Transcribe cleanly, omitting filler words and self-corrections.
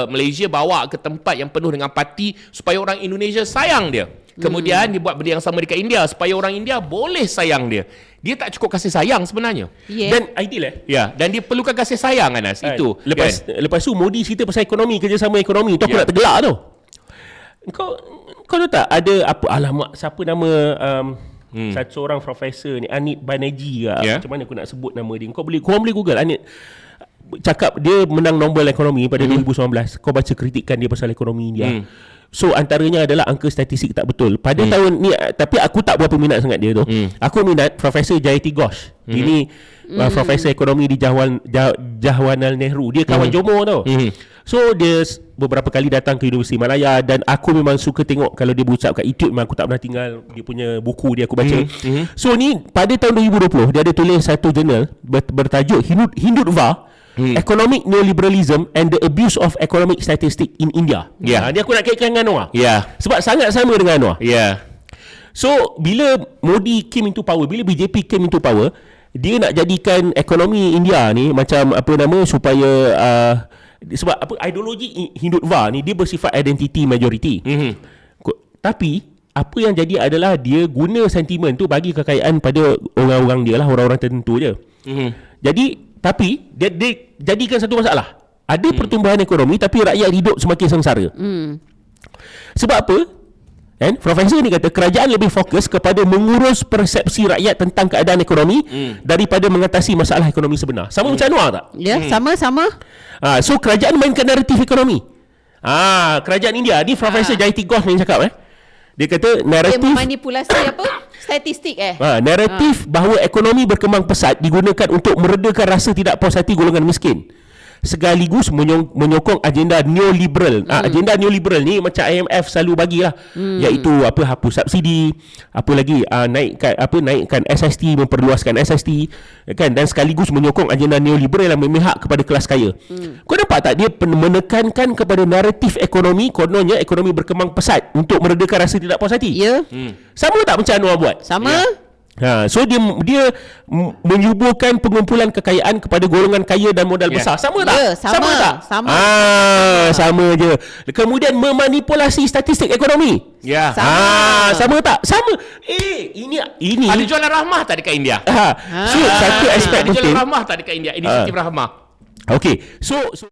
Malaysia bawa ke tempat yang penuh dengan parti supaya orang Indonesia sayang dia. Kemudian dia buat benda yang sama dekat India supaya orang India boleh sayang dia. Dia tak cukup kasih sayang sebenarnya. Dan ideal dan dia perlukan kasih sayang, Anas. Itu. Lepas tu Modi cerita pasal ekonomi, kerjasama ekonomi tu aku nak tergelak tu. Kau tahu tak ada apa, alamak, siapa nama satu seorang profesor ni, Anit Banerjee ke? Macam mana aku nak sebut nama dia? Korang boleh Google Anit. Cakap dia menang Nobel ekonomi pada 2019. Kau baca kritikan dia pasal ekonomi India. So antaranya adalah angka statistik tak betul pada tahun ni. Tapi aku tak berapa minat sangat dia tu. Aku minat Profesor Jayati Ghosh. Ini profesor ekonomi di Jawaharlal Nehru. Dia kawan Jomo tau. So dia beberapa kali datang ke Universiti Malaya, dan aku memang suka tengok kalau dia berucap kat YouTube. Memang aku tak pernah tinggal dia punya buku dia, aku baca. So ni pada tahun 2020 dia ada tulis satu jurnal bertajuk Hindutva, Economic Neoliberalism and the Abuse of Economic Statistics in India. Dia aku nak kaitkan dengan Anwar. Sebab sangat sama dengan Anwar. So bila Modi came into power, bila BJP came into power, dia nak jadikan ekonomi India ni macam apa nama, supaya sebab apa, ideologi Hindutva ni dia bersifat identity majority. Tapi apa yang jadi adalah dia guna sentimen tu bagi kekayaan pada orang-orang dia lah, orang-orang tertentu je. Tapi dia jadikan satu masalah. Ada pertumbuhan ekonomi tapi rakyat hidup semakin sengsara. Sebab apa? Profesor ni kata kerajaan lebih fokus kepada mengurus persepsi rakyat tentang keadaan ekonomi daripada mengatasi masalah ekonomi sebenar. Sama macam Anwar tak? Ya, sama-sama. So kerajaan mainkan naratif ekonomi. Kerajaan India ni Profesor Jayati Ghosh ni cakap dia kata naratif manipulasi apa? Statistik naratif bahawa ekonomi berkembang pesat digunakan untuk meredakan rasa tidak puas hati golongan miskin, sekaligus menyokong agenda neoliberal. Agenda neoliberal ni macam IMF selalu bagilah, iaitu hapus subsidi, naikkan SST, memperluaskan SST kan, dan sekaligus menyokong agenda neoliberal yang memihak kepada kelas kaya. Kau nampak tak dia menekankan kepada naratif ekonomi, kononnya ekonomi berkembang pesat untuk meredakan rasa tidak puas hati. Sama tak macam Anwar buat? Sama. So dia menyuburkan pengumpulan kekayaan kepada golongan kaya dan modal besar. Sama tak? Sama tak? Sama je. Kemudian memanipulasi statistik ekonomi. Sama tak? Sama. Ini ada jualan rahmah tak dekat India? So satu aspek ada jualan rahmah tak dekat India? Inisiatif rahmah. Okay. So